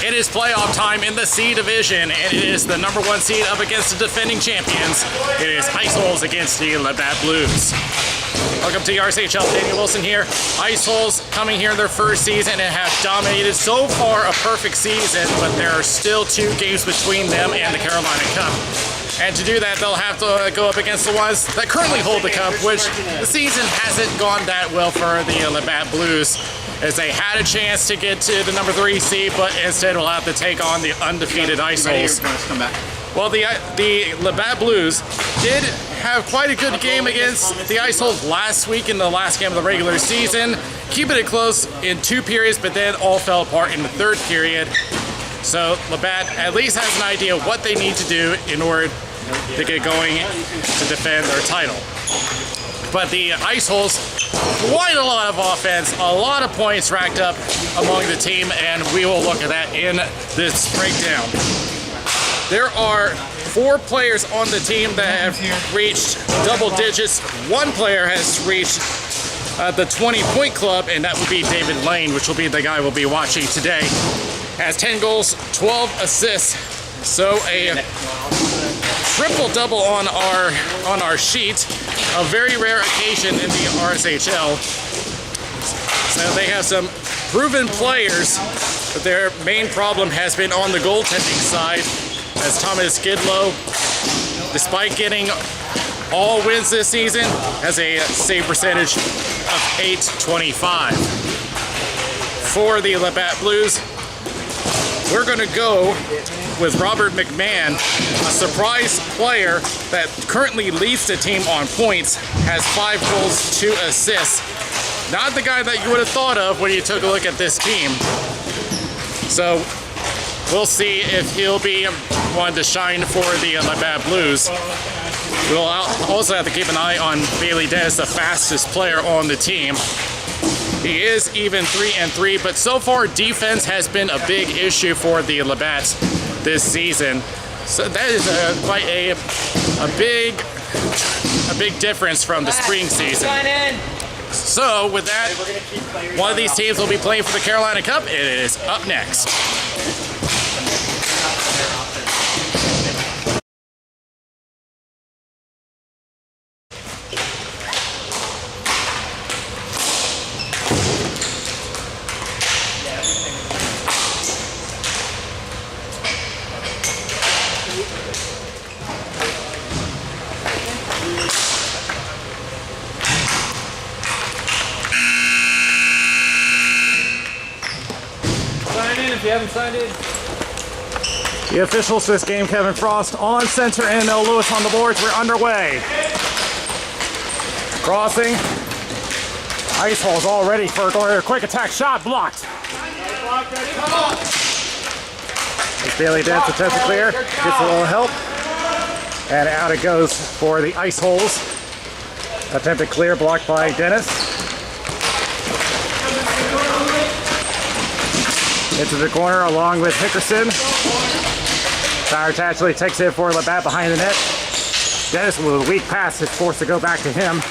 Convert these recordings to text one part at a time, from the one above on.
It is playoff time in the C division, and it is the #1 seed up against the defending champions. It is Ice Holes against the LABATT Blues. Welcome to the RSHL. Daniel Wilson here. Ice Holes coming here in their first season and have dominated so far a perfect season, but there are still 2 games between them and the Carolina Cup. And to do that, they'll have to go up against the ones that currently hold the cup, which the season hasn't gone that well for the LABATT Blues, as they had a chance to get to the #3 seed, but instead will have to take on the undefeated Ice Holes. Well, the LABATT Blues did have quite a good game against the Ice Holes last week in the last game of the regular season, keeping it close in 2 periods, but then all fell apart in the 3rd period. So LABATT at least has an idea of what they need to do in order to get going to defend their title. But the Ice Holes, quite a lot of offense, a lot of points racked up among the team, and we will look at that in this breakdown. There are 4 players on the team that have reached double digits. 1 player has reached the 20-point club, and that would be David Lane, which will be the guy we'll be watching today. Has 10 goals, 12 assists, so a triple-double on our sheet, a very rare occasion in the RSHL. So they have some proven players, but their main problem has been on the goaltending side, as Thomas Gidlow, despite getting all wins this season, has a save percentage of .825. For the LABATT Blues, we're going to go with Robert McMahon, a surprise player that currently leads the team on points, has 5 goals, 2 assists. Not the guy that you would have thought of when you took a look at this team. So we'll see if he'll be one to shine for the LABATT Blues. We'll also have to keep an eye on Bailey Dennis, the fastest player on the team. He is even 3-3, but so far defense has been a big issue for the LABATT this season. So that is quite a big difference from the spring season. So with that, one of these teams will be playing for the Carolina Cup. It is up next. If you haven't signed in. The officials this game, Kevin Frost on center and Noah Lewis on the boards. We're underway. Crossing. Ice Holes all ready for a quick attack shot. Blocked. As Bailey Dance attempts to clear. Gets a little help. And out it goes for the Ice Holes. Attempted clear, blocked by Dennis. Into the corner along with Hickerson. Tyler Tatchley takes it for LABATT behind the net. Dennis with a weak pass is forced to go back to him.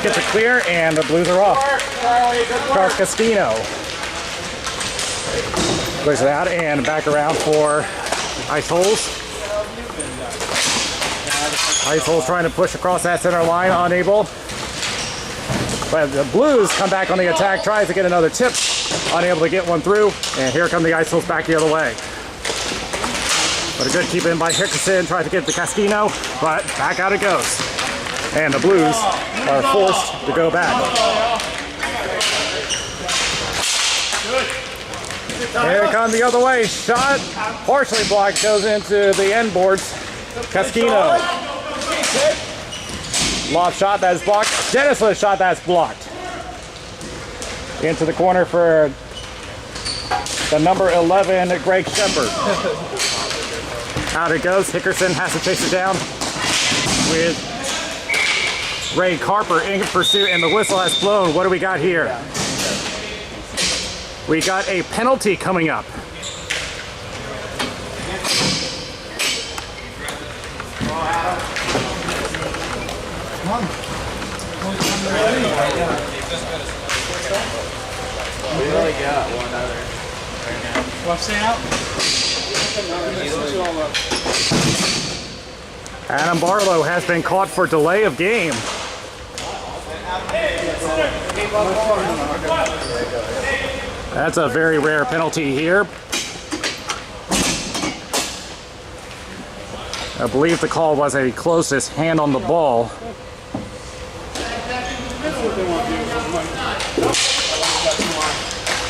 Gets it clear and the Blues are off. Charles Casquino clears it out and back around for Ice Holes. Ice Holes trying to push across that center line, unable. But the Blues come back on the attack, tries to get another tip. Unable to get one through, and here come the Ice Holes back the other way. But a good keep in by Hickerson, tries to get to Casquino, but back out it goes. And the Blues are forced to go back. Here it comes the other way. Shot, partially blocked, goes into the end boards. Casquino. Lob shot that is blocked. Dennis with a shot that's blocked. Into the corner for the number 11, Greg Shepard. Out it goes. Hickerson has to chase it down with Ray Carper in pursuit, and the whistle has blown. What do we got here? We got a penalty coming up. Come on. We only got one other. Left stay out. Adam Barlow has been caught for delay of game. That's a very rare penalty here. I believe the call was a closest hand on the ball.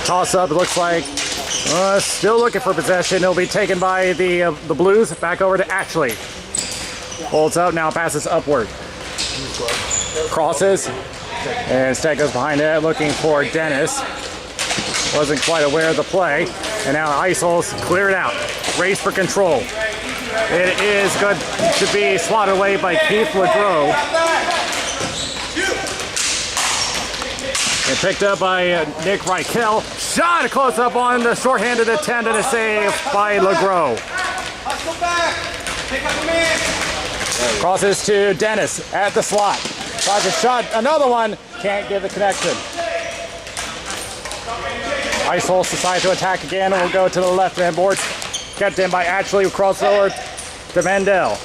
Toss up, it looks like. Still looking for possession. It'll be taken by the Blues. Back over to Ashley. Holds up, now passes upward. Crosses. And instead goes behind it, looking for Dennis. Wasn't quite aware of the play. And now Ice Holes clear it out. Race for control. It is good to be swatted away by Keith LeGros. And picked up by Nick Reichel. Shot close up on the shorthanded attempt and a save by LeGros. Crosses to Dennis at the slot. Tries a shot, another one. Can't get the connection. Ice Holes decide to attack again and will go to the left hand boards. Kept in by Ashley, crossover to Mandel.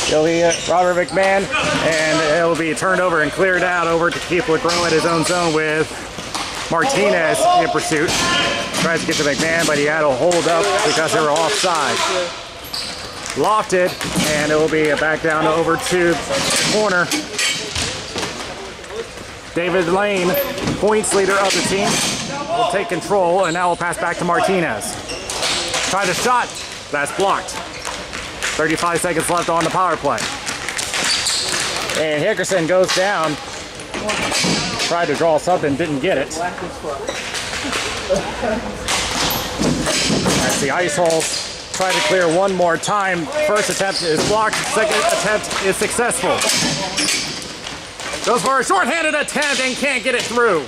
It'll be Robert McMahon, and it'll be turned over and cleared out over to Keith LeGros at his own zone with Martinez in pursuit. Tries to get to McMahon, but he had to hold up because they were offside. Lofted, and it will be back down over to the corner. David Lane, points leader of the team, will take control, and now will pass back to Martinez. Tried a shot, that's blocked. 35 seconds left on the power play. And Hickerson goes down. Tried to draw something, didn't get it. As the Ice Holes try to clear one more time. First attempt is blocked, second attempt is successful. Goes for a shorthanded attempt and can't get it through.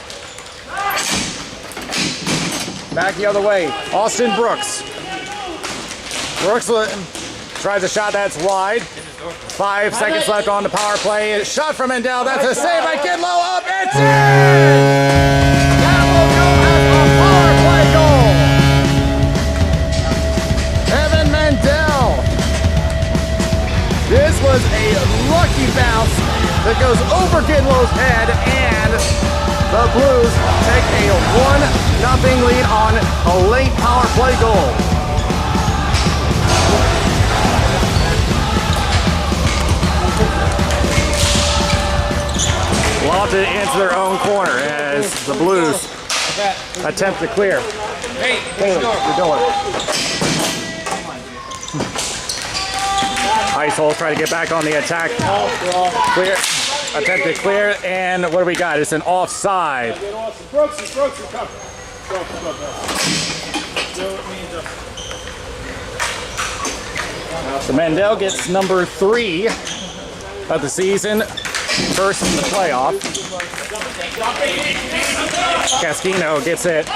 Back the other way, Austin Brooks. Brooks tries a shot that's wide. 5 seconds left on the power play. Shot from Mendel, that's a save by Kidlow, up, it's in! That will go as a power play goal. Evan Mendel. This was a lucky bounce that goes over Kidlow's head, and the Blues take a 1-0 lead on a late power play goal. Lofted into their own corner as the Blues attempt to clear. Hey, Taylor, you're doing it. Ice Holes try to get back on the attack. Clear. Attempt to clear, and what do we got? It's an offside. So Mandel gets number 3 of the season. First in the playoff. Casquino gets it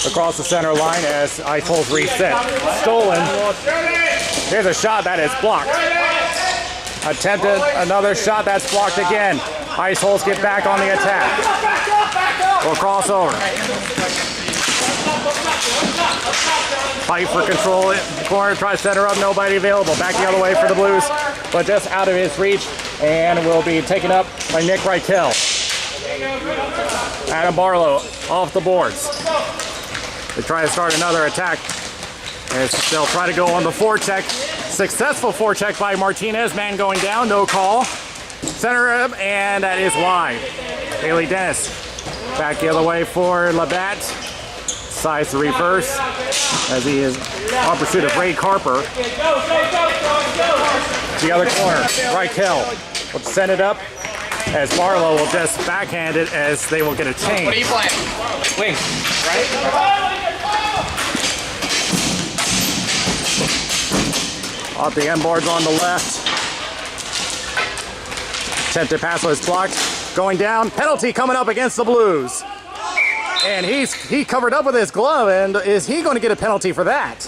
across the center line as Ice Holes reset. Stolen. Here's a shot that is blocked. Attempted another shot that's blocked again. Ice Holes get back on the attack. We'll cross over. Fight for control. Corner tries to center up. Nobody available. Back the other way for the Blues, but just out of his reach, and will be taken up by Nick Reichel. Adam Barlow off the boards. They try to start another attack as they'll try to go on the forecheck. Successful forecheck by Martinez. Man going down, no call. Center up, and that is wide. Haley Dennis back the other way for LABATT. Decides to reverse as he is on pursuit of Ray Carper. The other corner, Reichel will send it up as Barlow will just backhand it as they will get a change. What are you playing? Wing, right? Off the end boards on the left. Attempted pass was blocked. Going down, penalty coming up against the Blues. And he covered up with his glove, and is he going to get a penalty for that?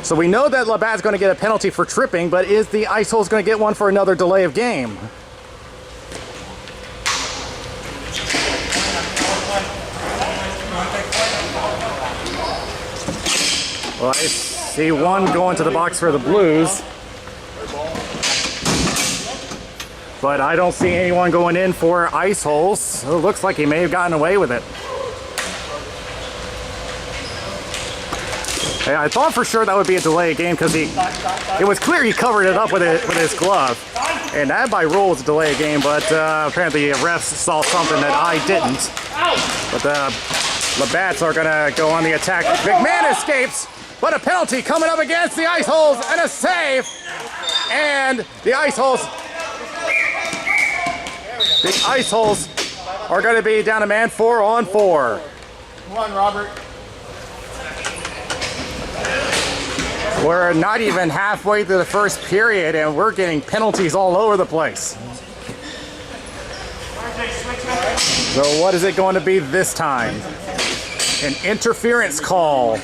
So we know that LABATT's going to get a penalty for tripping, but is the Ice Holes going to get one for another delay of game? Well, I see one going to the box for the Blues. But I don't see anyone going in for Ice Holes. So it looks like he may have gotten away with it. Hey, I thought for sure that would be a delay game because it was clear he covered it up with his glove. And that by rule is a delay game, but apparently the refs saw something that I didn't. But the LABATTs are gonna go on the attack. McMahon escapes, but a penalty coming up against the Ice Holes and a save. And the Ice Holes are gonna be down a man 4-on-4. Come on, Robert. We're not even halfway through the first period and we're getting penalties all over the place. So what is it going to be this time? An interference call.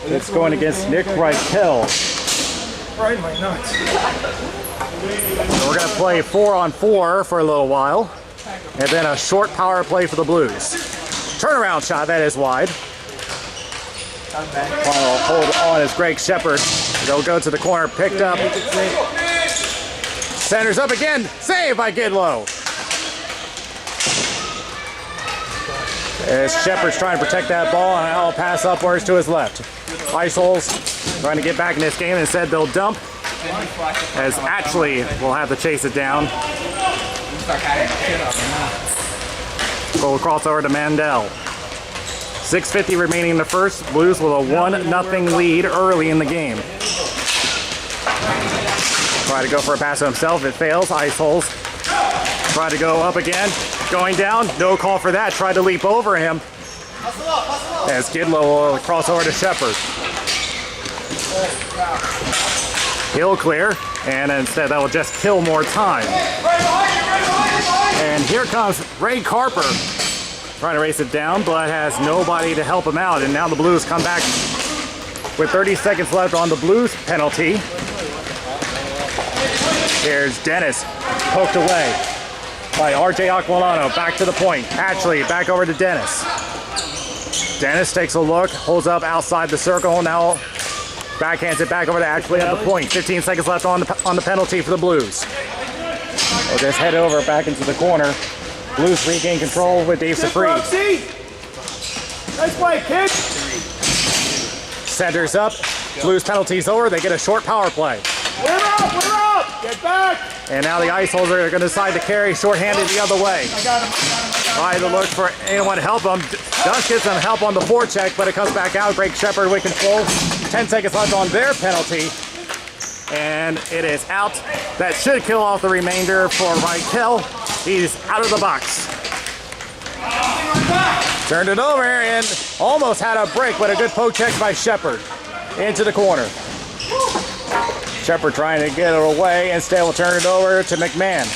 It's going against Nick Reichel. Right, my nuts. So we're going to play 4-on-4 for a little while. And then a short power play for the Blues. Turnaround shot, that is wide. Final hold on is Greg Shepard. They'll go to the corner, picked up. Centers up again, save by Gidlow. As Shepard's trying to protect that ball, and I'll pass upwards to his left. Ice Holes trying to get back in this game, and instead they'll dump. As Ashley will have to chase it down. Go across over to Mandel. 6:50 remaining in the first. Blues with a 1-0 lead early in the game. Try to go for a pass to himself. It fails. Ice Holes. Try to go up again. Going down. No call for that. Tried to leap over him. As Gidlow will cross over to Shepard. He'll clear. And instead that will just kill more time. And here comes Ray Carper trying to race it down, but has nobody to help him out. And now the Blues come back with 30 seconds left on the Blues penalty. Here's Dennis, poked away by RJ Aquilano. Back to the point. Ashley back over to Dennis. Dennis takes a look, holds up outside the circle. Now backhands it back over to Ashley at the point. 15 seconds left on the penalty for the Blues. We'll just head over back into the corner. Blues regain control with Dave Safri. Nice play, kid. Centers up. Blues penalties over. They get a short power play. We're up. Get back. And now the Ice Holes are going to decide to carry shorthanded the other way. I got him. Try to look for anyone to help them. Dust gets some help on the forecheck, but it comes back out. Greg Shepard with control. 10 seconds left on their penalty. And it is out. That should kill off the remainder for Reichel. He's out of the box. Turned it over and almost had a break, but a good poke check by Shepard. Into the corner. Shepard trying to get it away. Instead, we'll turn it over to McMahon.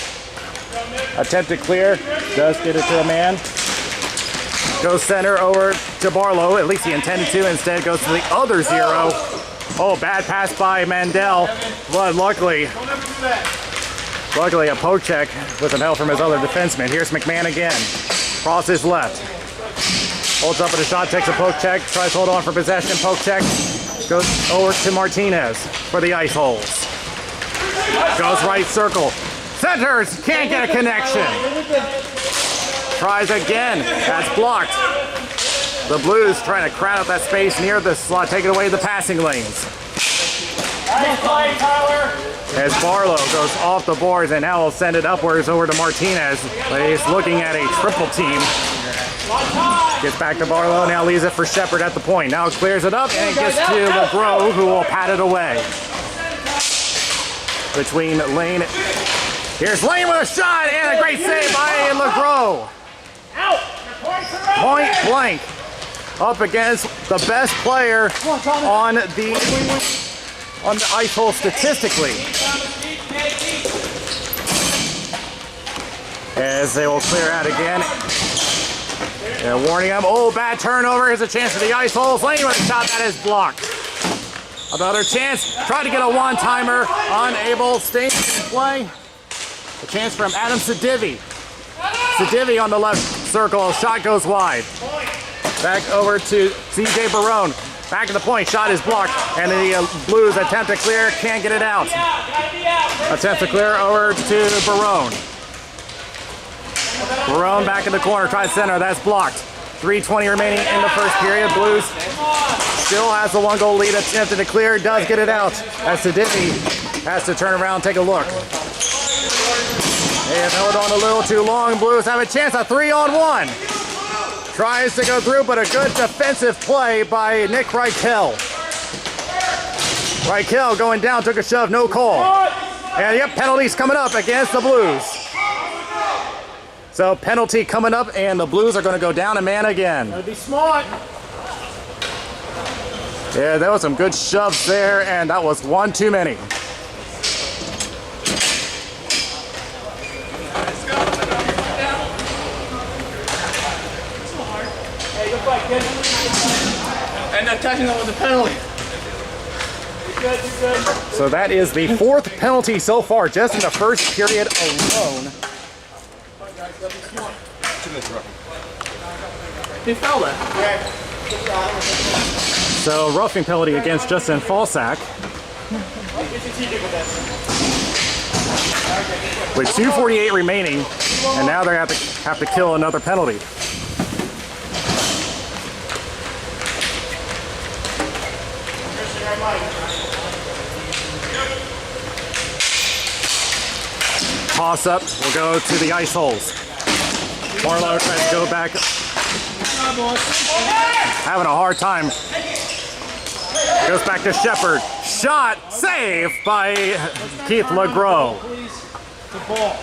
Attempted clear. Does get it to a man. Goes center over to Barlow. At least he intended to. Instead, goes to the other zero. Oh, bad pass by Mandel. But luckily a poke check with some help from his other defenseman. Here's McMahon again. Crosses left. Holds up at a shot, takes a poke check, tries to hold on for possession, poke check. Goes over to Martinez for the Ice Holes. Goes right circle. Centers, can't get a connection. Tries again, that's blocked. The Blues trying to crowd out that space near the slot, taking away the passing lanes. Nice play, Tyler. As Barlow goes off the boards and now will send it upwards over to Martinez. But he's looking at a triple team. Gets back to Barlow, now leaves it for Shepard at the point. Now clears it up and it gets to LeGros, who will pat it away. Between Lane. Here's Lane with a shot and a great save by LeGros. Point blank. Up against the best player on the Ice Hole statistically. As they will clear out again. Warning him. Oh, bad turnover. Here's a chance for the Ice Holes. Lane with a shot that is blocked. Another chance. Tried to get a one-timer. Unable. Staying in play. A chance from Adam Sedivi. Sedivi on the left circle. Shot goes wide. Back over to CJ Barone. Back to the point. Shot is blocked. And the Blues attempt to clear. Can't get it out. Attempt to clear over to Barone. Barone back in the corner. Tries center. That's blocked. 3:20 remaining in the first period. Blues still has the 1-goal lead. Attempted to clear. Does get it out. As Siddiqui has to turn around and take a look. They have held on a little too long. Blues have a chance. A 3-on-1. Tries to go through, but a good defensive play by Nick Reichel. Reichel going down, took a shove, no call. And yep, penalties coming up against the Blues. So penalty coming up, and the Blues are going to go down a man again. Gotta be smart. Yeah, there was some good shoves there, and that was one too many. And not touching them with the penalty. You're good, you're good. So that is the 4th penalty so far, just in the first period alone. He fell there. So roughing penalty against Justin Falsack. With 2:48 remaining, and now they have to kill another penalty. Toss up will go to the ice holes. Marlowe tries to go back. Having a hard time. Goes back to Shepard. Shot, save by Keith LeGros. The ball.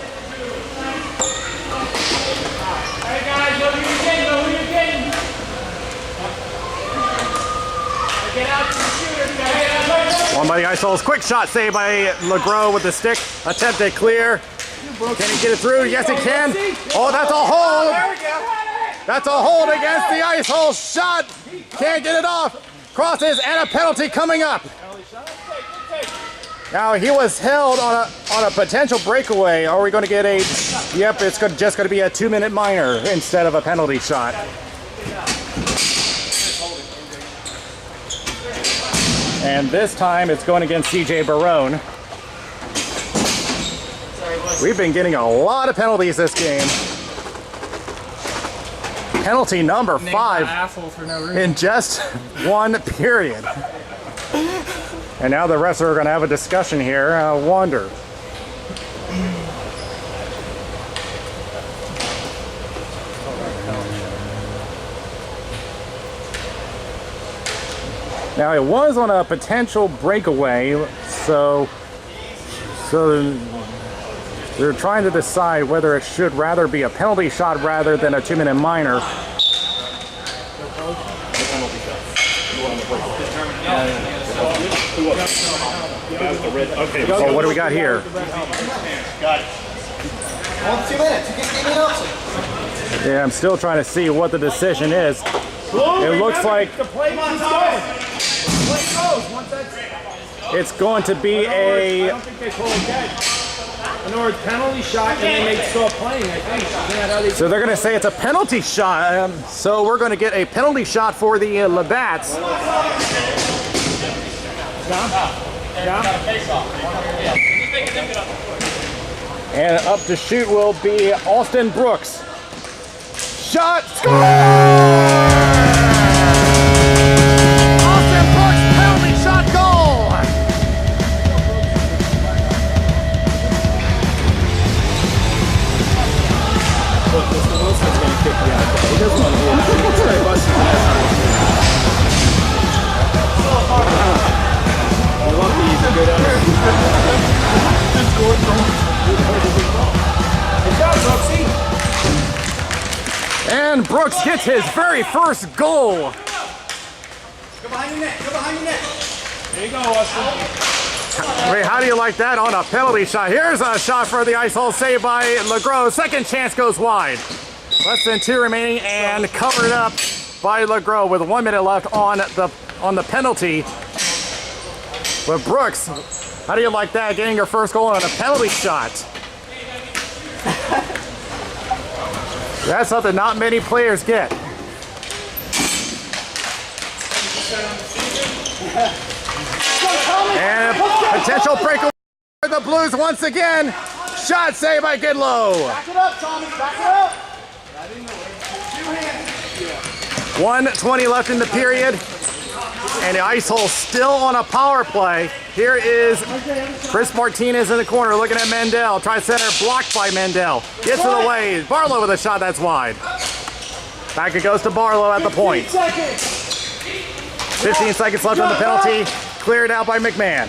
Hey guys, who you getting? Who you getting? Get out to the shooter. One by the ice holes. Quick shot saved by LeGros with the stick. Attempted clear. Can he get it through? Yes, he can. Oh, that's a hold. That's a hold against the ice hole. Shot. Can't get it off. Crosses and a penalty coming up. Now he was held on a potential breakaway. Are we going to get a? Yep, it's just going to be a 2-minute minor instead of a penalty shot. And this time it's going against CJ Barone. We've been getting a lot of penalties this game. Penalty number 5 in just one period. And now the refs are going to have a discussion here. I wonder. Now it was on a potential breakaway, so they're trying to decide whether it should rather be a penalty shot rather than a 2-minute minor. So what do we got here? Got it. 2 minutes. You can give me an option. Yeah, I'm still trying to see what the decision is. It looks like the play keeps going. The play goes. Once that's, it's going to be I don't think they call it dead. In other words, penalty shot, and then they start playing. I think. So they're going to say it's a penalty shot. So we're going to get a penalty shot for the LABATT. And up to shoot will be Austin Brooks. Shot, score! Austin Brooks, penalty shot goal! Mr. Wilson's going to kick me out. He doesn't want to hear that. He's going to bust his ass. Lucky he's a good under. Just go from. Good job, Brooksy. And Brooks gets his very first goal. Go behind your net. Go behind your net. There you go, Austin. Wait, how do you like that on a penalty shot? Here's a shot for the ice hole, saved by LeGros. Second chance goes wide. Less than 2 remaining and covered up by LeGros with 1 minute left on the penalty. But Brooks, how do you like that, getting your first goal on a penalty shot? That's something not many players get. And a potential breakaway for the Blues once again. Shot saved by Goodlow. Back it up, Tommy. Back it up. 1:20 left in the period. And the Ice Hole still on a power play. Here is Chris Martinez in the corner looking at Mendel. Tries center, blocked by Mendel. Gets in the way. Barlow with a shot that's wide. Back it goes to Barlow at the point. 15 seconds left on the penalty. Cleared out by McMahon.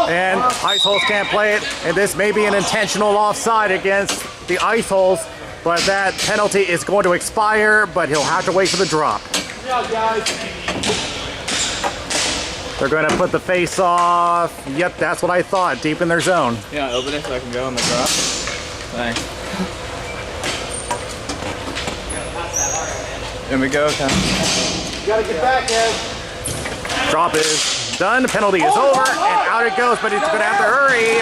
And Ice Holes can't play it. And this may be an intentional offside against the Ice Holes. But that penalty is going to expire, but he'll have to wait for the drop. They're going to put the face off. Yep, that's what I thought. Deep in their zone. Yeah, open it so I can go on the drop. Thanks. There we go, Ken. You gotta get back, Ed. Drop is done. Penalty is over, and out it goes, but he's going to have to hurry.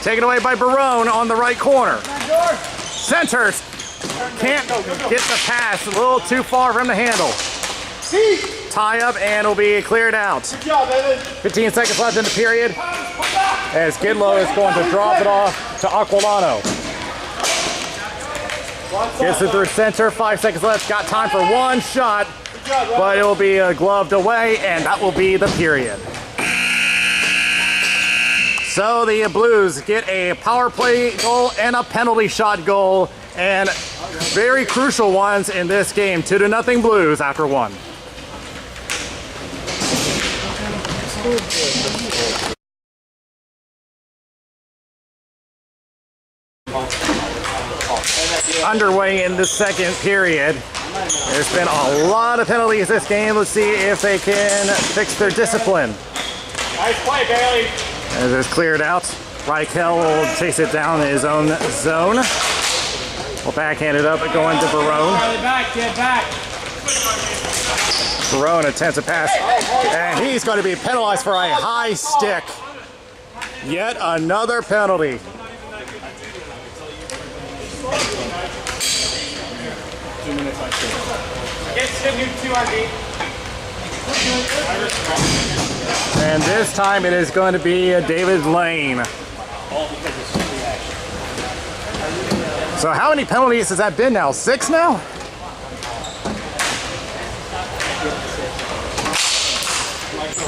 Taken away by Barone on the right corner. Centers. Can't get the pass. A little too far from the handle. Tie up, and it'll be cleared out. 15 seconds left in the period. As Goodlow is going to drop it off to Aquilano. Gets it through center. 5 seconds left. Got time for one shot, but it will be gloved away, and that will be the period. So the Blues get a power play goal and a penalty shot goal, and very crucial ones in this game. 2-0 Blues after one. Underway in the second period. There's been a lot of penalties this game. Let's see if they can fix their discipline. Nice play, Bailey. As it's cleared out, Reichel will chase it down in his own zone. Will backhand it up, going to Barone. Back, get back. Barone attempts a pass, and he's going to be penalized for a high stick. Yet another penalty. And this time it is going to be David Lane. So how many penalties has that been now? 6 now?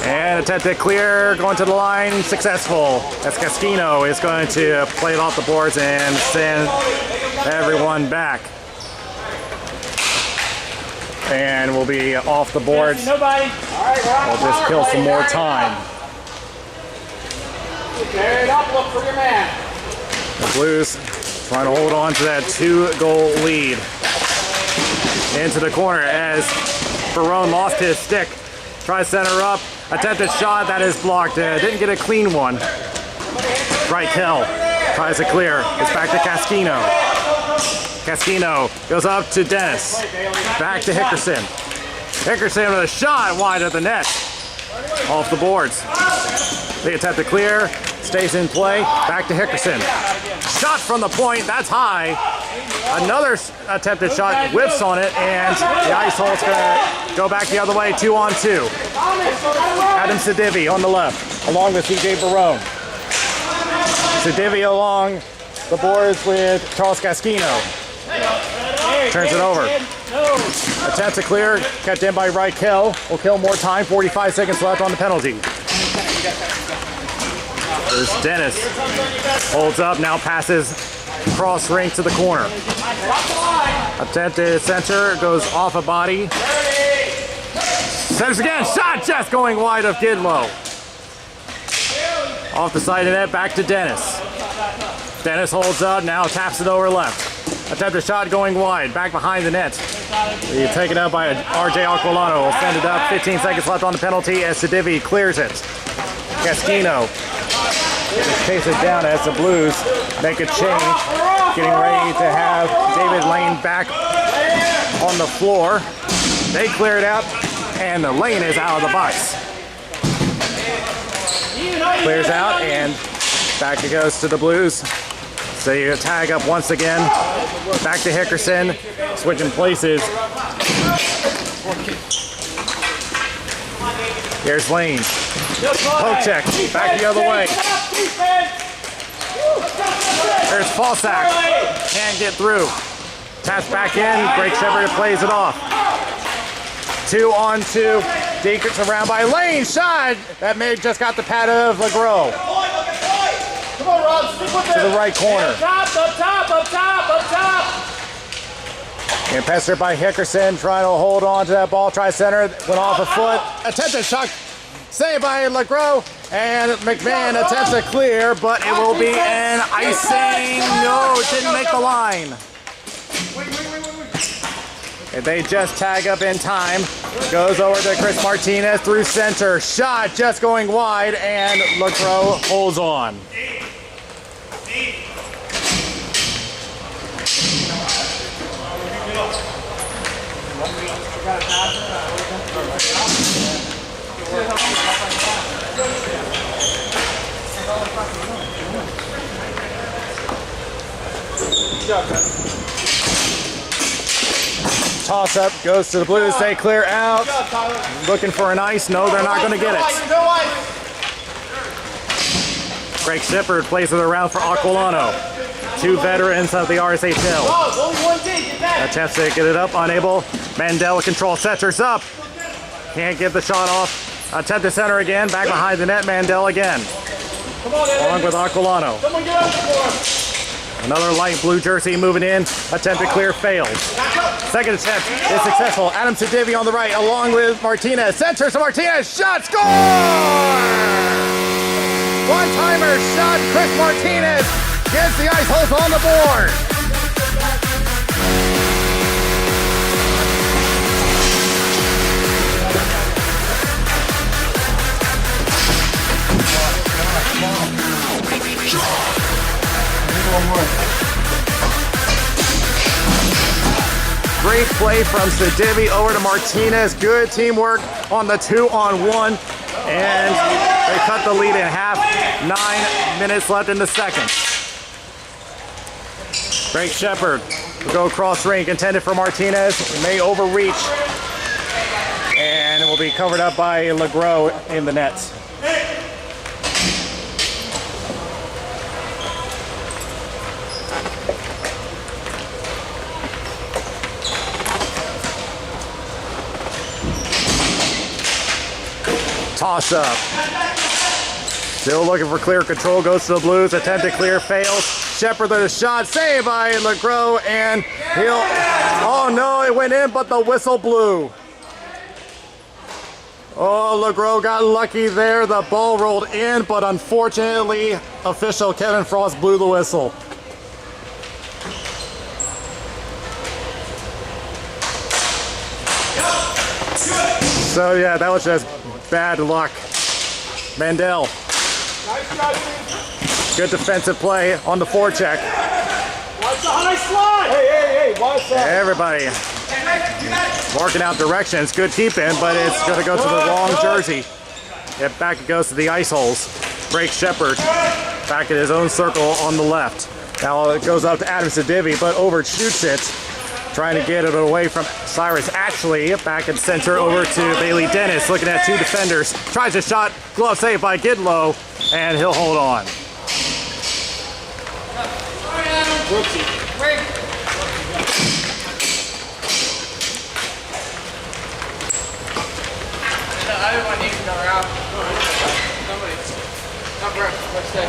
And attempt to clear, going to the line, successful. As Casquino is going to play it off the boards and send everyone back. And we'll be off the boards. Nobody. We'll just kill some more time. Carry it up, look for your man. The Blues trying to hold on to that 2-goal lead. Into the corner as Barone lost his stick. Tries center up. Attempted shot that is blocked. Didn't get a clean one. Reichel tries to clear. It's back to Casquino. Casquino goes up to Dennis. Back to Hickerson. Hickerson with a shot wide of the net. Off the boards. They attempt to clear. Stays in play. Back to Hickerson. Shot from the point. That's high. Another attempted shot whips on it, and the Ice Hole's going to go back the other way, 2-on-2. Adam Sedivi on the left, along with CJ Barone. Sedivi along the boards with Charles Casquino. Turns it over. Attempt to clear, kept in by Reichel. Will kill more time, 45 seconds left on the penalty. There's Dennis. Holds up, now passes cross ring to the corner. Attempted center, goes off a body. Centers again, shot just going wide of Goodlow. Off the side of net, back to Dennis. Dennis holds up, now taps it over left. Attempted shot going wide, back behind the net. Taken out by RJ Aquilano. Will send it up, 15 seconds left on the penalty as Sedivi clears it. Casquino chase it down as the Blues make a change. Getting ready to have David Lane back on the floor. They clear it out, and the Lane is out of the box. Clears out, and back it goes to the Blues. So you tag up once again. Back to Hickerson. Switching places. Here's Lane. Poke check. Back the other way. There's Falsack. Can't get through. Taps back in. Greg Shepard plays it off. 2-on-2. Dekers around by Lane. Shot. That may just got the pad of LeGros. Come on, Rob, stick with To the right corner. Up top. And pestered by Hickerson, trying to hold on to that ball. Try center, went off a foot. Attempted shot, saved by LeGros. And McMahon attempts to clear, but it will be an icing. No, it didn't make the line. And they just tag up in time. Goes over to Chris Martinez through center. Shot just going wide, and LeGros holds on. Toss up, goes to the Blues, they clear out. Looking for an ice, no, they're not going to get it. Greg Shepard plays it around for Aquilano. 2 veterans of the RSHL. Attempts to get it up, unable. Mandel control, Setter's up. Can't get the shot off. Attempt to center again, back behind the net, Mandel again. Along with Aquilano. Another light blue jersey moving in. Attempt to clear fails. Second attempt is successful. Adam Sedivi on the right, along with Martinez. Centers to Martinez. Shot, score! One-timer shot. Chris Martinez gets the Ice Holes on the board. Great play from Sedivi over to Martinez. Good teamwork on the 2-on-1. And they cut the lead in half. 9 minutes left in the second. Greg Shepard will go across rink, intended for Martinez. It may overreach. And it will be covered up by LeGros in the nets. Toss up. Still looking for clear control. Goes to the Blues. Attempt to clear fails. Shepard with a shot. Saved by LeGros. And he'll. Oh no, it went in, but the whistle blew. Oh, LeGros got lucky there. The ball rolled in, but unfortunately, official Kevin Frost blew the whistle. So yeah, that was just bad luck. Mandel. Good defensive play on the forecheck. Watch the high slide! Hey, watch that! Everybody working out directions. Good keeping, but it's going to go to the wrong jersey. Yeah, back it goes to the Ice Holes. Greg Shepard back at his own circle on the left. Now it goes up to Adam Sedivi, but overshoots it. Trying to get it away from Cyrus Ashley. Back in center over to Bailey Dennis. Looking at 2 defenders. Tries a shot. Glove saved by Gidlow. And he'll hold on. Everyone needs another out. Somebody. Not Brett. Let's stay.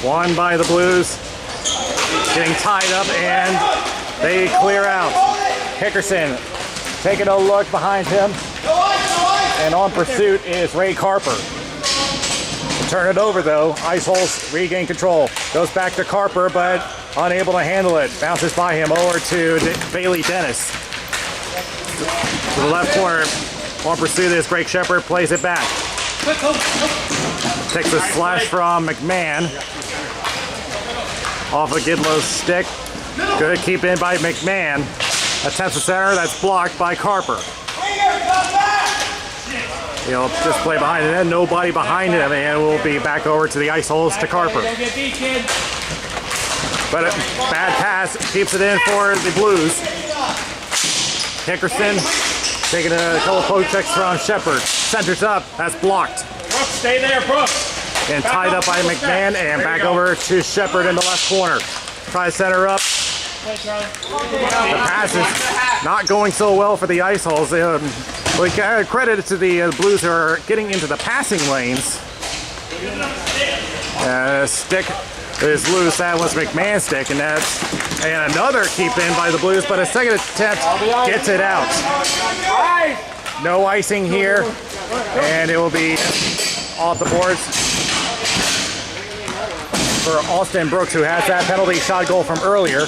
Won by the Blues. Getting tied up and they clear out. Hickerson taking a look behind him. And on pursuit is Ray Carper. Turn it over though. Ice Holes regain control. Goes back to Carper, but unable to handle it. Bounces by him over to Bailey Dennis. To the left corner. On pursuit is Greg Shepard. Plays it back. Takes a slash from McMahon. Off of Gidlow's stick. Good keep in by McMahon. Attempts the center, that's blocked by Carper. He'll just play behind it, and nobody behind him, and we'll be back over to the ice holes to Carper. Don't get beat, kid. But a bad pass keeps it in for the Blues. Hickerson taking a couple of poke checks from Shepard. Centers up, that's blocked. Brooks, stay there, Brooks. And tied up by McMahon, and back over to Shepard in the left corner. Tries center up. The pass is not going so well for the ice holes. We credit to the Blues who are getting into the passing lanes. Stick is loose. That was McMahon's stick, and another keep in by the Blues, but a second attempt gets it out. No icing here, and it will be off the boards for Austin Brooks, who has that penalty shot goal from earlier.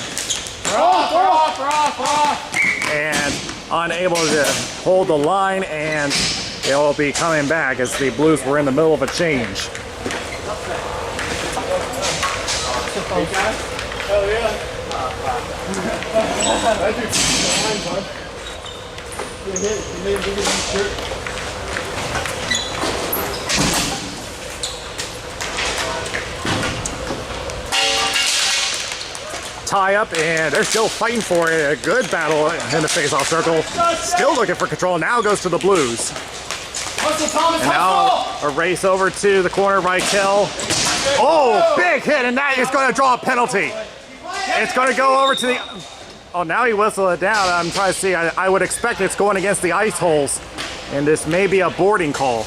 And unable to hold the line, and it will be coming back as the Blues were in the middle of a change. Tie up, and they're still fighting for it. A good battle in the face-off circle. Still looking for control. Now goes to the Blues. And now a race over to the corner. Reichel. Oh, big hit, and that is going to draw a penalty. It's going to go over to the... Oh, now he whistled it down. I'm trying to see. I would expect it's going against the ice holes, and this may be a boarding call.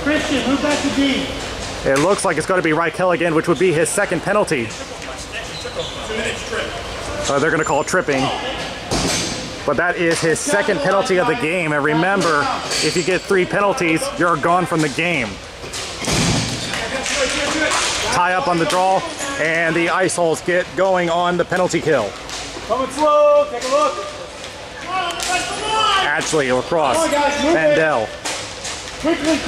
Christian, move back to D. It looks like it's going to be Reichel again, which would be his second penalty. They're going to call tripping. But that is his second penalty of the game. And remember, if you get 3 penalties, you're gone from the game. Tie up on the draw, and the ice holes get going on the penalty kill. Coming slow, take a look. Ashley across. Mandel. Quickly.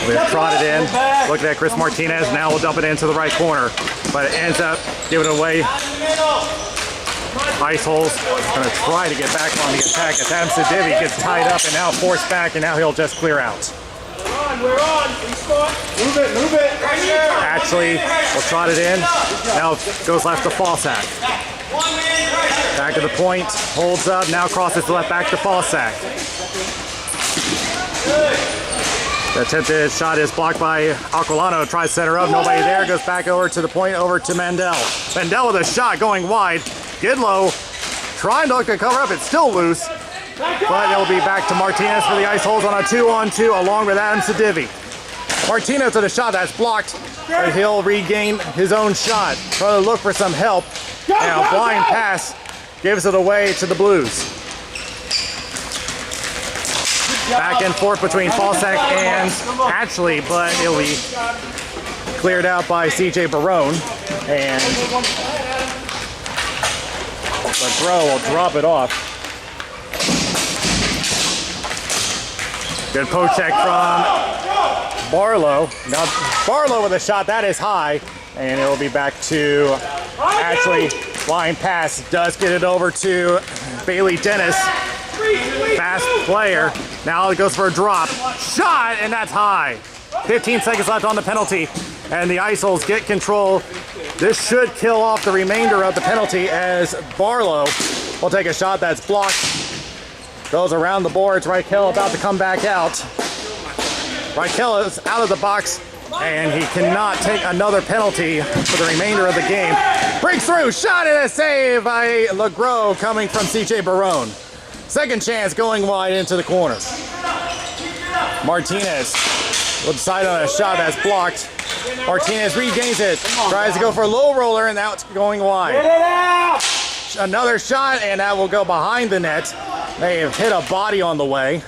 We've trotted in. Looking at Chris Martinez. Now we'll dump it into the right corner. But it ends up giving it away. Ice holes. Going to try to get back on the attack. As Adam Sedivi gets tied up and now forced back, and now he'll just clear out. We're on. Move it. Right here. Ashley will trot it in. Now goes left to Falsack. Back to the point. Holds up. Now crosses the left back to Falsack. The attempted shot is blocked by Aquilano. Tries center up. Nobody there. Goes back over to the point. Over to Mandel. Mandel with a shot going wide. Gidlow trying to look to cover up. It's still loose. But it'll be back to Martinez for the ice holes on a 2-on-2 along with Adam Sedivi. Martinez with a shot that's blocked. But he'll regain his own shot. Trying to look for some help. And a blind pass gives it away to the Blues. Back and forth between Falsack and Ashley, but it'll be cleared out by CJ Barone. And LeGros will drop it off. Good poke check from Barlow. Now Barlow with a shot, that is high. And it will be back to Ashley. Blind pass does get it over to Bailey Dennis. Fast player. Now it goes for a drop. Shot, and that's high. 15 seconds left on the penalty, and the ice holes get control. This should kill off the remainder of the penalty as Barlow will take a shot that's blocked. Goes around the boards. Reichel about to come back out. Reichel is out of the box, and he cannot take another penalty for the remainder of the game. Breaks through. Shot and a save by LeGros coming from CJ Barone. Second chance going wide into the corner. Martinez will decide on a shot that's blocked. Martinez regains it, tries to go for a low roller, and now it's going wide. Another shot, and that will go behind the net. They have hit a body on the way.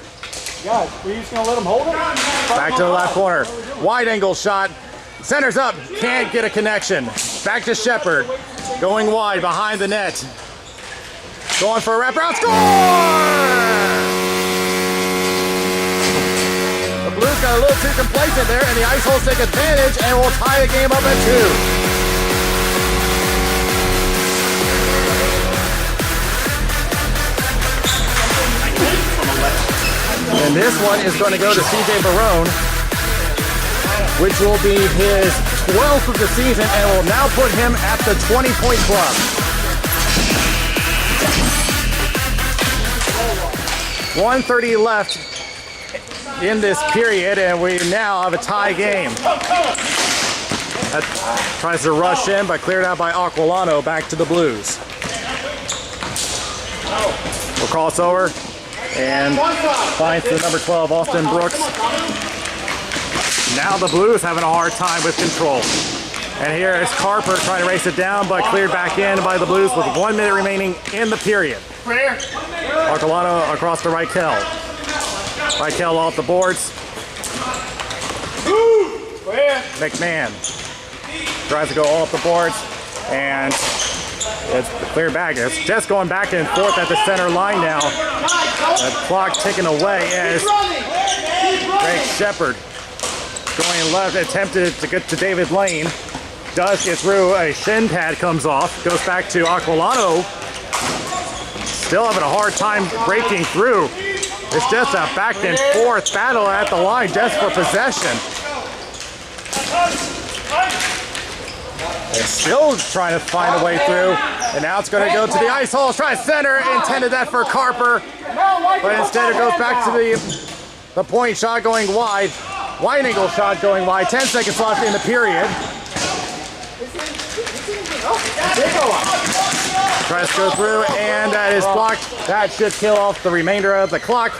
Guys, were you just going to let him hold it? Back to the left corner. Wide angle shot. Centers up, can't get a connection. Back to Shepard. Going wide behind the net. Going for a wraparound score! The Blues got a a little too complacent there, and the Ice Holes take advantage and will tie the game up at 2. And this one is going to go to CJ Barone, which will be his 12th of the season and will now put him at the 20-point club. 1:30 left in this period, and we now have a tie game. That tries to rush in, but cleared out by Aquilano. Back to the Blues. We'll crossover and finds the number 12, Austin Brooks. Now the Blues having a hard time with control. And here is Carper trying to race it down, but cleared back in by the Blues with 1 minute remaining in the period. Aquilano across to Reichel. Reichel off the boards. McMahon tries to go off the boards, and it's cleared back. It's just going back and forth at the center line now. The clock ticking away as Greg Shepard going left, attempted to get to David Lane. Does get through, a shin pad comes off, goes back to Aquilano. Still having a hard time breaking through. It's just a back and forth battle at the line just for possession. They're still trying to find a way through, and now it's going to go to the Ice Holes. Try center, intended that for Carper, but instead it goes back to the point shot going wide. Wide angle shot going wide. 10 seconds left in the period. Tries to go through, and that is blocked. That should kill off the remainder of the clock,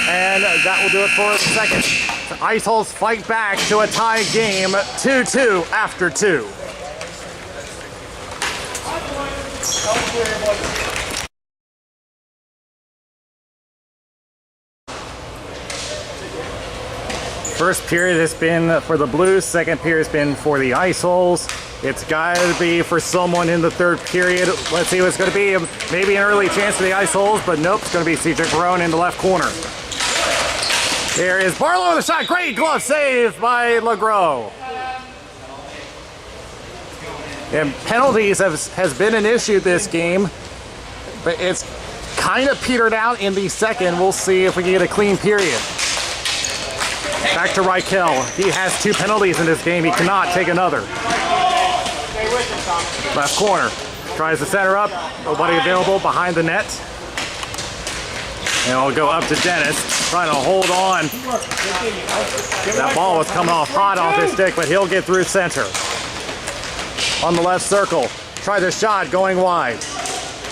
and that will do it for the second. The Ice Holes fight back to a tie game, 2-2 after 2. First period has been for the Blues, second period has been for the Ice Holes. It's got to be for someone in the third period. Let's see what it's going to be. Maybe an early chance for the Ice Holes, but nope, it's going to be CJ Barone in the left corner. There is Barlow with the shot. Great glove save by LeGros. And penalties has been an issue this game, but it's kind of petered out in the second. We'll see if we can get a clean period. Back to Reichel. He has 2 penalties in this game. He cannot take another. Left corner. Tries to center up. Nobody available behind the net. And it'll go up to Dennis. Trying to hold on. That ball was coming off hot off his stick, but he'll get through center. On the left circle. Try the shot going wide.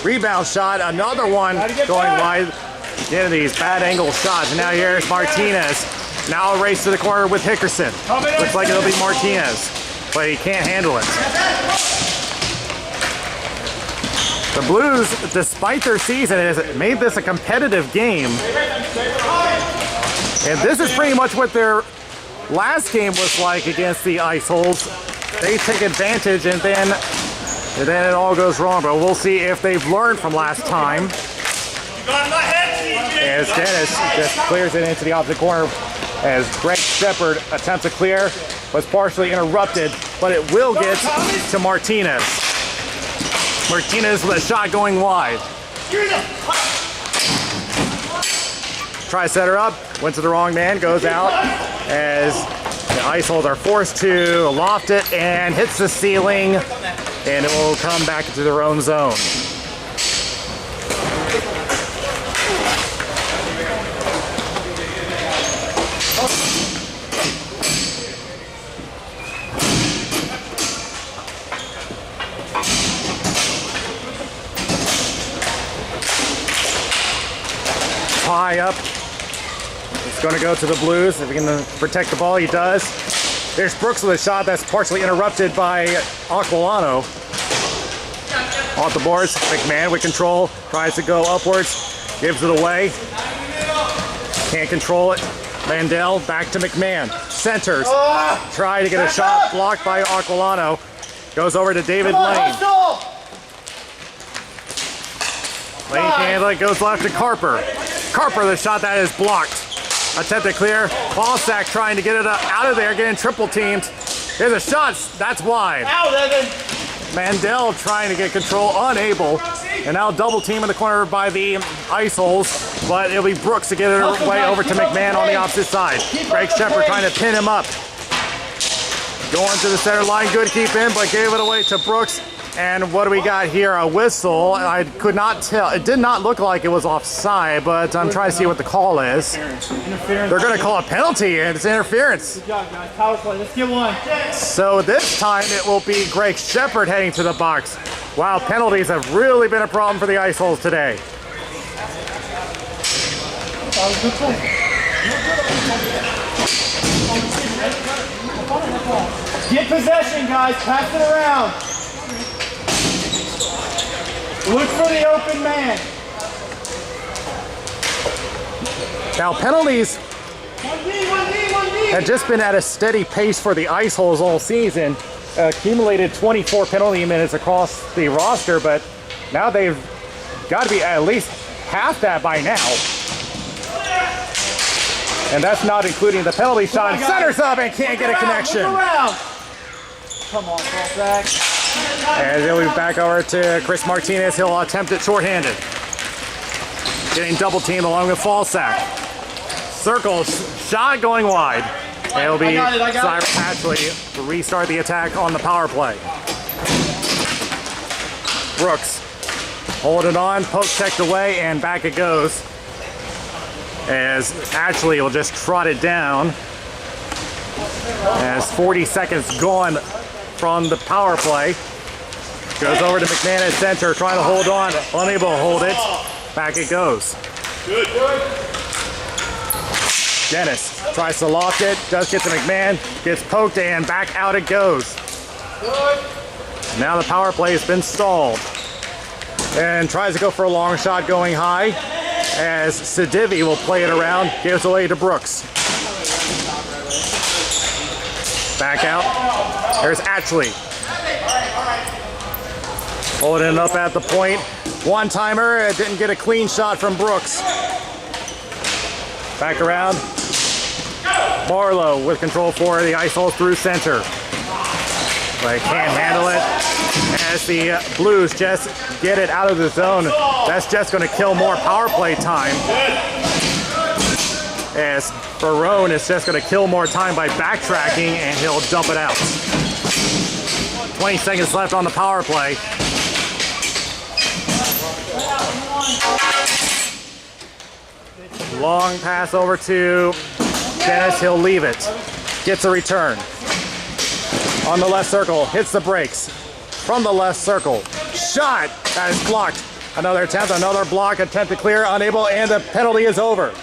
Rebound shot. Another one going wide. Getting these bad angle shots. And now here's Martinez. Now a race to the corner with Hickerson. Looks like it'll be Martinez, but he can't handle it. The Blues, despite their season, has made this a competitive game. And this is pretty much what their last game was like against the Ice Holes. They take advantage, and then it all goes wrong. But we'll see if they've learned from last time. As Dennis just clears it into the opposite corner. As Greg Shepard attempts a clear, was partially interrupted, but it will get to Martinez. Martinez with a shot going wide. Try to set her up, went to the wrong man, goes out as the Ice Holes are forced to loft it and hits the ceiling, and it will come back into their own zone. High up. It's going to go to the Blues. If he can protect the ball, he does. There's Brooks with a shot that's partially interrupted by Aquilano. Off the boards, McMahon with control. Tries to go upwards. Gives it away. Can't control it. Mandel back to McMahon. Centers. Try to get a shot blocked by Aquilano. Goes over to David Lane. Lane can't, goes left to Carper. Carper, the shot that is blocked. Attempt to clear. Ballsack trying to get it out of there, getting triple teamed. Here's a shot. That's wide. Ow, Devin! Mandel trying to get control, unable. And now double team in the corner by the Ice Holes. But it'll be Brooks to get it way over to McMahon on the opposite side. Greg Shepard trying to pin him up. Going to the center line. Good keep in, but gave it away to Brooks. And what do we got here? A whistle. I could not tell. It did not look like it was offside, but I'm trying to see what the call is. They're going to call a penalty, and it's interference. Good job, guys. Power play. Let's get one. So this time it will be Greg Shepard heading to the box. Wow, penalties have really been a problem for the Ice Holes today. Good play. Get possession, guys. Pass it around. Look for the open man. Now penalties have just been at a steady pace for the Ice Holes all season. Accumulated 24 penalty minutes across the roster, but now they've got to be at least half that by now. And that's not including the penalty shot. Centers up and can't get a connection. Come on, back. And he'll be back over to Chris Martinez. He'll attempt it shorthanded. Getting double teamed along with Fallsack. Circle shot going wide. It'll be Cyrus Hatchley to restart the attack on the power play. Brooks holding on, poke checked away, and back it goes. As Hatchley will just trot it down. As 40 seconds gone from the power play. Goes over to McMahon at center, trying to hold on, unable to hold it. Back it goes. Good. Dennis tries to loft it, does get to McMahon, gets poked, and back out it goes. Now the power play has been stalled. And tries to go for a long shot going high, as Sedivi will play it around, gives away to Brooks. Back out. There's Atchley. Holding it up at the point. One-timer, it didn't get a clean shot from Brooks. Back around. Barlow with control for the Ice Holes through center. But can't handle it. As the Blues just get it out of the zone, that's just going to kill more power play time. As Barone is just going to kill more time by backtracking, and he'll dump it out. 20 seconds left on the power play. Long pass over to Dennis. He'll leave it. Gets a return. On the left circle, hits the brakes. From the left circle. Shot! That is blocked. Another attempt, another block, attempt to clear, unable, and the penalty is over.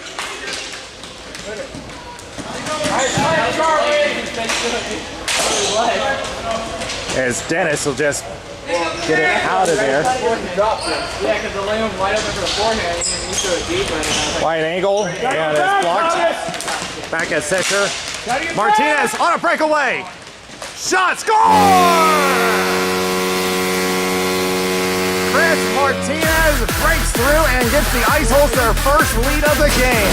As Dennis will just get it out of there. Yeah, because the lay him wide open for the forehand, and he threw it deep. Wide angle, and it's blocked. Back at center. Martinez on a breakaway. Shot, score! Chris Martinez breaks through and gets the Ice Holes their first lead of the game.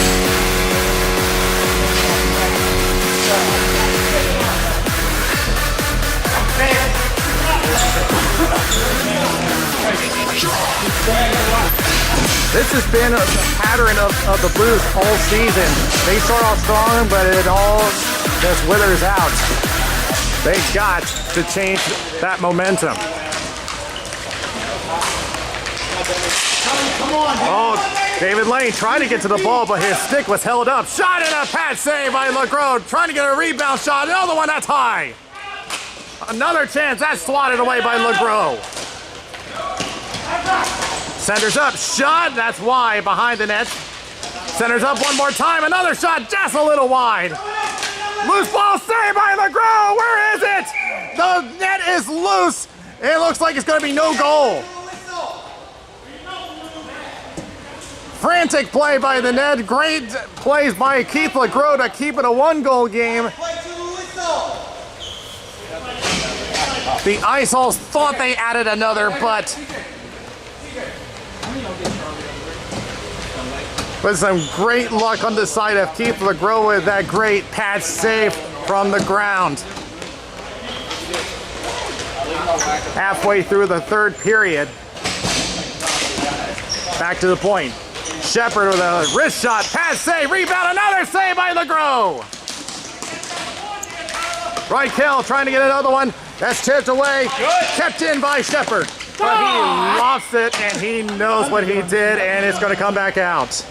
This has been a pattern of the Blues all season. They start off strong, but it all just withers out. They got to change that momentum. Oh, David Lane trying to get to the ball, but his stick was held up. Shot and a pat save by LeGros, trying to get a rebound shot. Another one that's high. Another chance, that's swatted away by LeGros. Centers up, shot, that's wide behind the net. Centers up one more time, another shot, just a little wide. Loose ball saved by LeGros, where is it? The net is loose. It looks like it's gonna be no goal. Frantic play by the net, great plays by Keith LeGros to keep it a one-goal game. The Ice Holes thought they added another, but With some great luck on the side of Keith LeGros with that great patch save from the ground. Halfway through the third period. Back to the point. Shepard with a wrist shot, pass save, rebound, another save by LeGros. Right Kell trying to get another one. That's tipped away, kept in by Shepard. But he lost it and he knows what he did and it's going to come back out.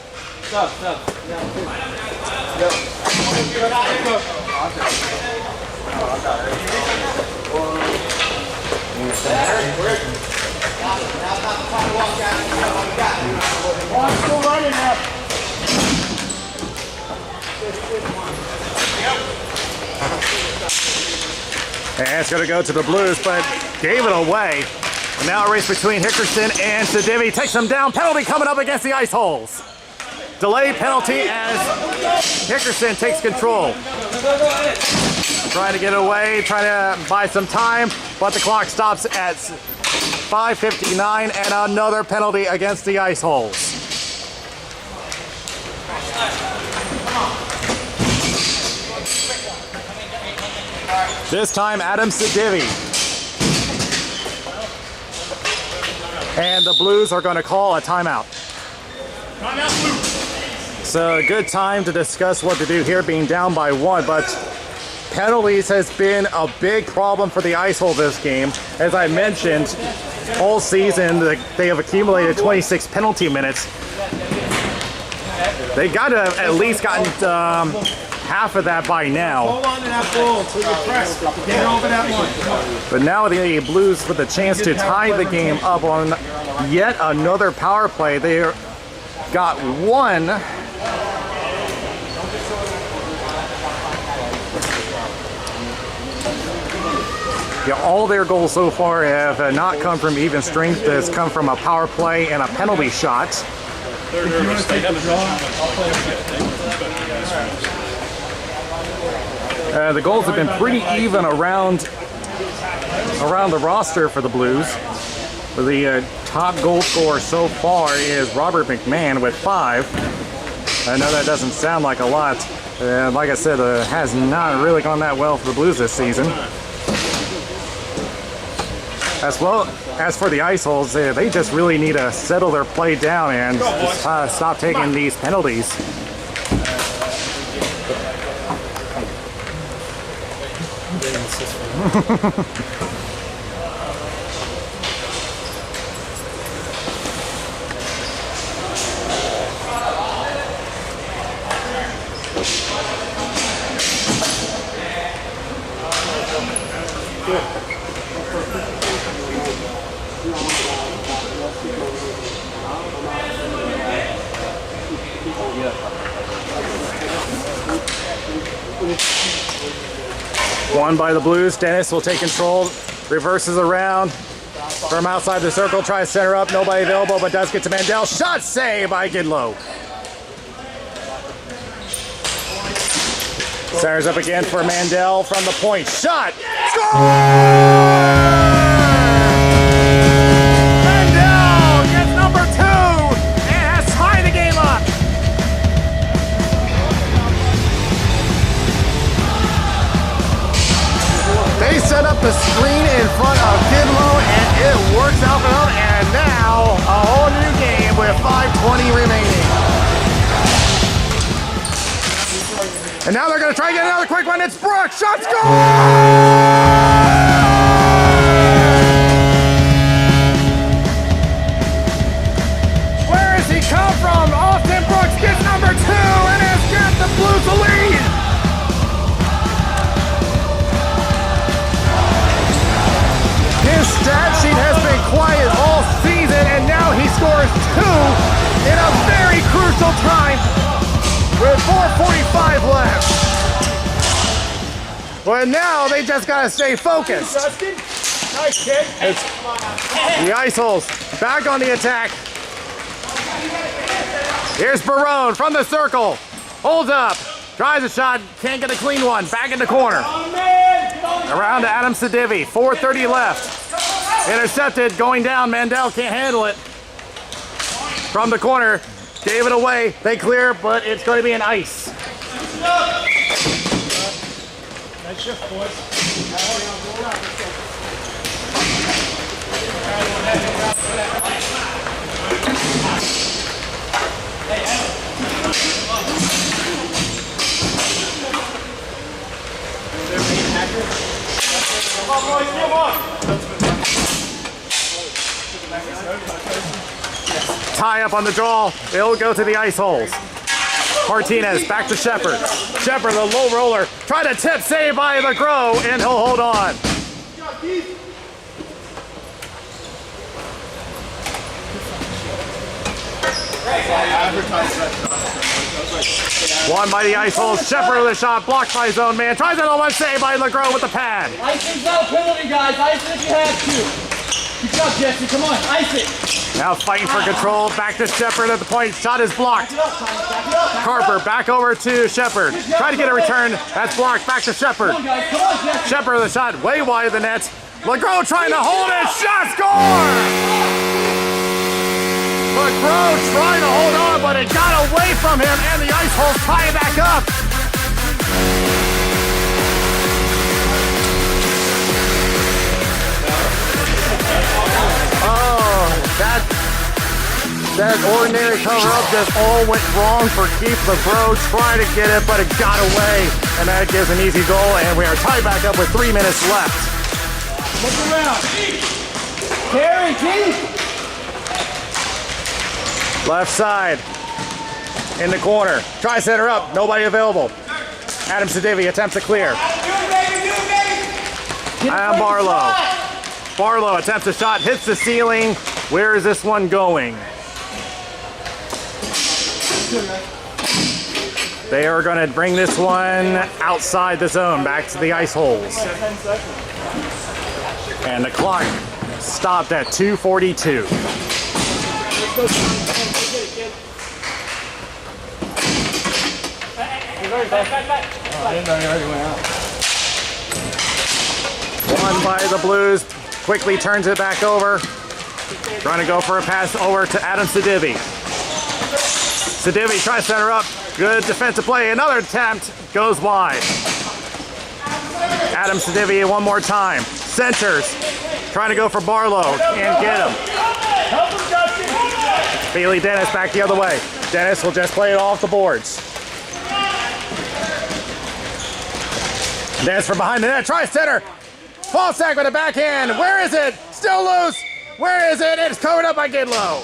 And it's going to go to the Blues, but gave it away. And now a race between Hickerson and Sedivi. Takes him down. Penalty coming up against the ice holes. Delayed penalty as Hickerson takes control. Trying to get away, trying to buy some time, but the clock stops at 5:59 and another penalty against the ice holes. This time, Adam Sedivi. And the Blues are going to call a timeout. So a good time to discuss what to do here, being down by 1, but penalties has been a big problem for the ice hole this game. As I mentioned, all season they have accumulated 26 penalty minutes. They got to have at least gotten half of that by now. Hold on to that ball until you press it. Get over that one. But now the Blues with a chance to tie the game up on yet another power play. They got one. Yeah, all their goals so far have not come from even strength. Has come from a power play and a penalty shot. The goals have been pretty even around the roster for the Blues. The top goal scorer so far is Robert McMahon with 5. I know that doesn't sound like a lot. Like I said, has not really gone that well for the Blues this season. As well as for the ice holes, they just really need to settle their play down and stop taking these penalties. One by the Blues. Dennis will take control, reverses around from outside the circle, tries to center up, nobody available, but does get to Mandel. Shot save by Gidlow. Centers up again for Mandel from the point. Shot! Score! Mandel gets number 2 and has tied the game up. They set up the screen in front of Gidlow and it works out for them, and now a whole new game with 5:20 remaining. And now they're going to try to get another quick one. It's Brooks. Shot score! Where has he come from? Austin Brooks gets number 2 and has got the Blues the lead. His stat sheet has been quiet all season, and now he scores 2 in a very crucial time with 4:45 left. But now they just gotta stay focused. Justin, nice kid. It's the ice holes back on the attack. Here's Barone from the circle. Holds up. Tries a shot. Can't get a clean one. Back in the corner. Around to Adam Sedivi. 4:30 left. Intercepted. Going down. Mandel can't handle it. From the corner. Gave it away. They clear, but it's going to be an ice. Nice shift, boys. Come on, boys, come on. Tie up on the draw. It'll go to the ice holes. Martinez back to Shepard. Shepard, the low roller, try to tip, save by LeGros, and he'll hold on. Won by the ice holes. Shepard with a shot, blocked by his own man. Tries another one, save by LeGros with the pad. Ice is no penalty, guys. Ice it if you have to. Good job, Jesse. Come on, ice it. Now fighting for control. Back to Shepard at the point. Shot is blocked. Carper back over to Shepard. Try to get a return. That's blocked. Back to Shepard. Come on, guys. Come on, Jesse. Shepard with a shot way wide of the net. LeGros trying to hold it. Shot score! LeGros trying to hold on, but it got away from him, and the ice holes tie it back up. Oh, that ordinary cover-up just all went wrong for Keith LeGros. Trying to get it, but it got away, and that gives an easy goal, and we are tied back up with 3 minutes left. Look around. Carry, Keith. Left side, in the corner. Try to set her up, nobody available. Adam Sedivi attempts to clear. And Barlow. Barlow attempts a shot, hits the ceiling. Where is this one going? They are going to bring this one outside the zone, back to the ice holes. And the clock stopped at 2:42. Won by the Blues. Quickly turns it back over. Trying to go for a pass over to Adam Sedivi. Sedivi tries to set her up. Good defensive play. Another attempt goes wide. Adam Sedivi one more time. Centers. Trying to go for Barlow. Can't get him. Bailey Dennis back the other way. Dennis will just play it off the boards. Dennis from behind the net. Try center. Paul Sack with a backhand. Where is it? Still loose. Where is it? It's covered up by Gidlow.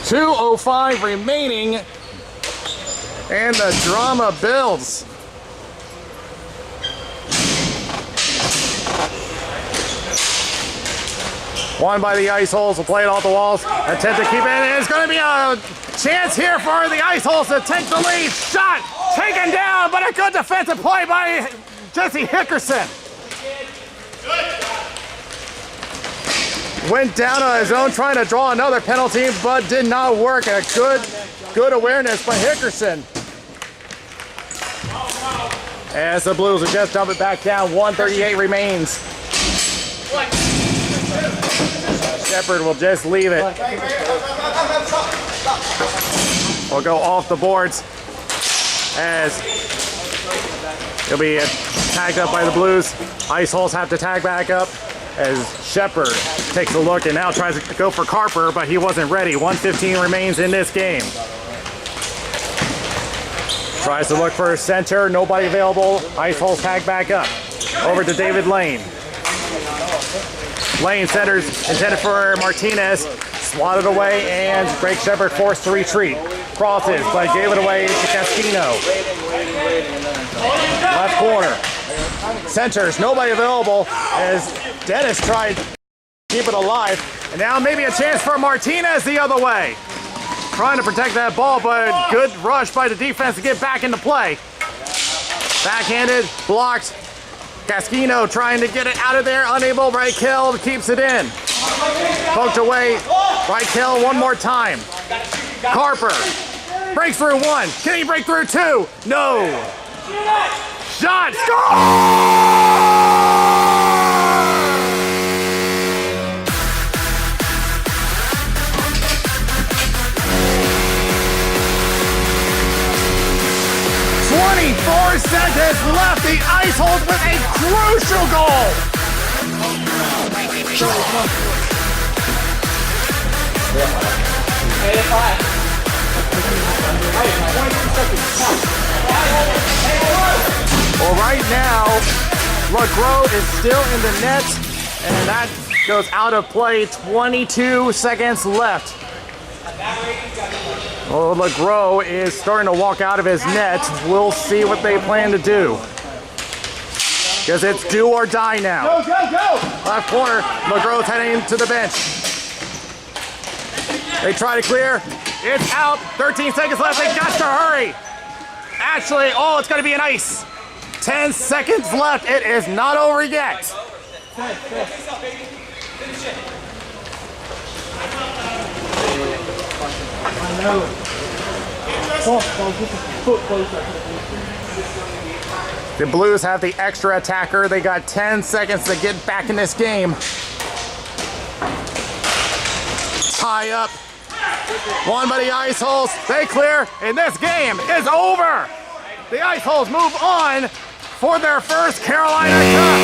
.205 remaining, and the drama builds. Won by the ice holes. Will play it off the walls. Attempt to keep it. And it's going to be a chance here for the ice holes to take the lead. Shot taken down, but a good defensive play by Jesse Hickerson. Went down on his own trying to draw another penalty, but did not work. A good awareness by Hickerson. As the Blues will just dump it back down. 1:38 remains. Shepard will just leave it. Will go off the boards as he'll be tagged up by the Blues. Ice holes have to tag back up as Shepard takes a look and now tries to go for Carper, but he wasn't ready. 1:15 remains in this game. Tries to look for a center, nobody available. Ice holes tag back up. Over to David Lane. Lane centers intended for Martinez. Swatted away and Greg Shepard forced to retreat. Crosses, but gave it away to Casquino. Left corner. Centers, nobody available as Dennis tried to keep it alive. And now maybe a chance for Martinez the other way. Trying to protect that ball, but good rush by the defense to get back into play. Backhanded, blocked. Casquino trying to get it out of there, unable. Reichel keeps it in. Poked away. Reichel one more time. Carper breaks through one. Can he break through two? No. Shot. Score! seconds left. The Ice Holes with a crucial goal. Well, right now, LeGros is still in the net, and that goes out of play. 22 seconds left. Well, LeGros is starting to walk out of his net. We'll see what they plan to do. Because it's do or die now. Go, go, go! Left corner, LeGros heading to the bench. They try to clear. It's out. 13 seconds left. They got to hurry. Actually, oh, it's going to be an ice. 10 seconds left. It is not over yet. I know. Get the foot closer. The Blues have the extra attacker. They got 10 seconds to get back in this game. Tie up. One by the Ice Holes. They clear, and this game is over. The Ice Holes move on for their first Carolina Cup.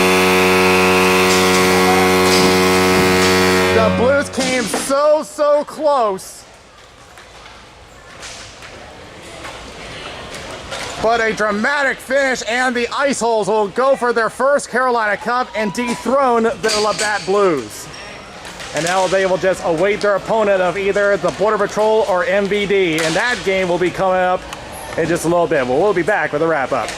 The Blues came so close. But a dramatic finish, and the Ice Holes will go for their first Carolina Cup and dethrone the LABATT Blues. And now they will just await their opponent of either the Border Patrol or MVD, and that game will be coming up in just a little bit. But we'll be back with a wrap-up.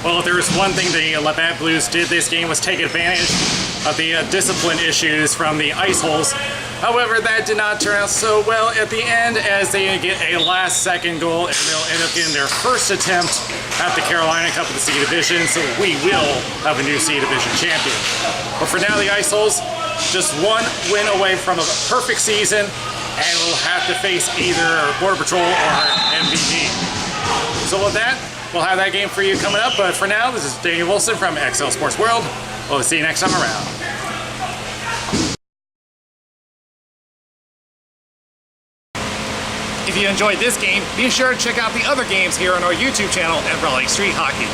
Well, if there was one thing the LABATT Blues did this game was take advantage of the discipline issues from the Ice Holes. However, that did not turn out so well at the end, as they get a last-second goal, and they'll end up getting their first attempt at the Carolina Cup of the C Division, so we will have a new C Division champion. But for now, the Ice Holes, just one win away from a perfect season, and will have to face either Border Patrol or MVD. So with that, we'll have that game for you coming up, but for now, this is Daniel Wilson from XL Sports World. We'll see you next time around. If you enjoyed this game, be sure to check out the other games here on our YouTube channel at Raleigh Street Hockey.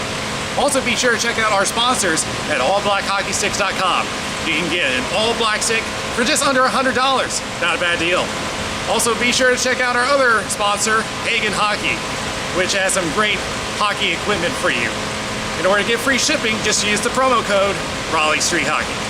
Also be sure to check out our sponsors at allblackhockeysticks.com. You can get an all-black stick for just under $100. Not a bad deal. Also be sure to check out our other sponsor, Hagen Hockey, which has some great hockey equipment for you. In order to get free shipping, just use the promo code Raleigh Street Hockey.